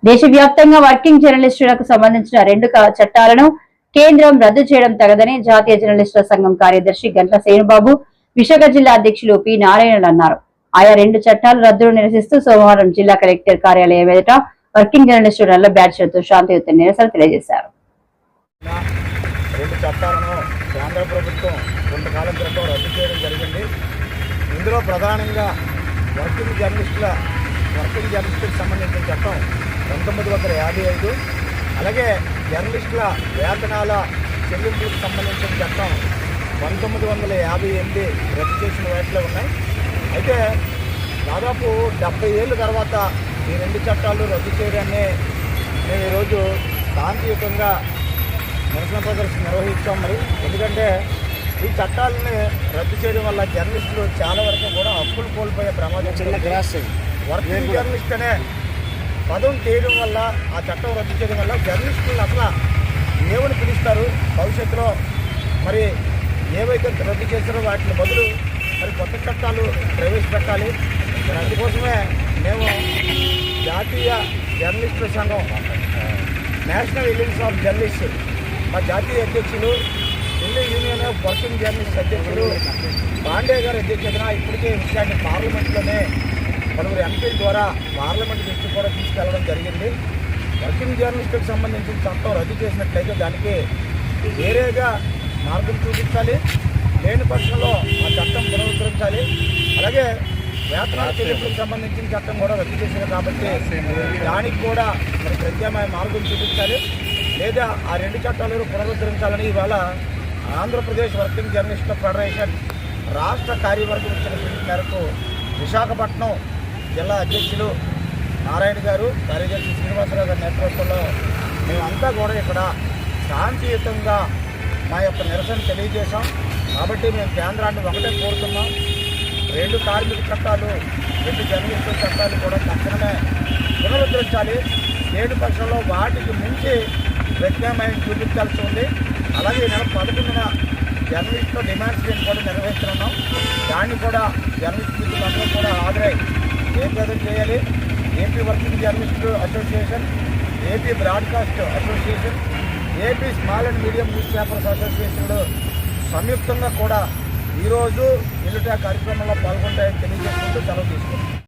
దేశవ్యాప్తంగా వర్కింగ్ జర్నలిస్టులకు సంబంధించిన 2 చట్టాలను కేంద్రం రద్దు చేయడం తగదని జాతీయ జర్నలిస్టుల సంఘం కార్యదర్శి గంట్ల శ్రీనుబాబు, విశాఖ జిల్లా అధ్యక్షులు పి నారాయణన్ అన్నారు. ఆయా 2 చట్టాల రద్దును నిరసిస్తూ సోమవారం జిల్లా కలెక్టర్ కార్యాలయం ఎదుట వర్కింగ్ జర్నలిస్టులు నల్ల బ్యాడ్జ్లతో శాంతియుత నిరసన తెలియజేశారు. 2 చట్టాలను కేంద్ర ప్రభుత్వం కొంతకాలం క్రితం రద్దు చేయడం జరిగింది. ఇందులో ప్రధానంగా వర్కింగ్ జర్నలిస్టులకు సంబంధించిన చట్టం 1955, అలాగే జర్నలిస్టుల వేతనాల చెల్లింపులకు సంబంధించిన చట్టం 1958 రద్దు చేసిన వాటిలో ఉన్నాయి. అయితే దాదాపు 70 ఏళ్ళ తర్వాత ఈ 2 చట్టాలు రద్దు చేయడాన్ని మేము ఈరోజు శాంతియుతంగా నిరసన ప్రదర్శన నిర్వహిస్తాం. మరి ఎందుకంటే ఈ చట్టాలని రద్దు చేయడం వల్ల జర్నలిస్టులు చాలా వరకు కూడా హక్కులు కోల్పోయే ప్రమాదం. వర్కింగ్ జర్నలిస్ట్ అనే పదం తీయడం వల్ల, ఆ చట్టం రద్దు చేయడం వల్ల జర్నలిస్టులను అసలు ఏమని పిలుస్తారు, భవిష్యత్తులో మరి ఏవైతే రద్దు చేస్తారో వాటిని బదులు మరి కొత్త చట్టాలు ప్రవేశపెట్టాలి. మరి అందుకోసమే మేము జాతీయ జర్నలిస్టుల సంఘం, నేషనల్ అలయన్స్ ఆఫ్ జర్నలిస్ట్, మా జాతీయ అధ్యక్షులు, Indian union of working journalist అధ్యక్షులు పాండే గారి అధ్యక్షతన ఇప్పటికే విషయాన్ని పార్లమెంట్లోనే పలువురు ఎంపీల ద్వారా పార్లమెంట్ దృష్టి కూడా తీసుకెళ్లడం జరిగింది. వర్కింగ్ జర్నలిస్టులకు సంబంధించిన చట్టం రద్దు చేసినట్లయితే దానికి వేరేగా మార్గం చూపించాలి. లేని పక్షంలో ఆ చట్టం పునరుద్ధరించాలి. అలాగే వేతనాల చెల్లింపులకు సంబంధించిన చట్టం కూడా రద్దు చేశారు కాబట్టి దానికి కూడా మరి ప్రత్యామ్నాయ మార్గం చూపించాలి. లేదా ఆ 2 చట్టాలను పునరుద్ధరించాలని ఇవాళ ఆంధ్రప్రదేశ్ వర్కింగ్ జర్నలిస్టుల ఫెడరేషన్ రాష్ట్ర కార్యవర్గం ఇచ్చిన పిలుపు మేరకు విశాఖపట్నం జిల్లా అధ్యక్షులు నారాయణ గారు, కార్యదర్శి శ్రీనివాసరావు గారి నేతృత్వంలో మేమంతా కూడా ఇక్కడ శాంతియుతంగా మా యొక్క నిరసన తెలియజేశాం. కాబట్టి మేము కేంద్రాన్ని ఒకటే కోరుతున్నాం, 2 కార్మిక చట్టాలు, 2 జర్నలిస్టుల చట్టాలు కూడా తక్షణమే పునరుద్ధరించాలి. లేని పక్షంలో వాటికి మించి ప్రత్యామ్నాయం చూపించాల్సి ఉంది. అలాగే నెల 11న జర్నలిస్టుల డిమాండ్స్ ని కూడా నిర్వహిస్తున్నాం. దాన్ని కూడా జర్నలిస్ట్ మిత్రులందరూ కూడా హాజరై జయప్రదం చేయాలి. AP working journalist association, AP broadcast association, AP small and medium newspapers అసోసియేషన్లు సంయుక్తంగా కూడా ఈరోజు ఎల్లుట కార్యక్రమంలో పాల్గొంటాయని తెలియజేసుకుంటూ సెలవు తీసుకుంటాం.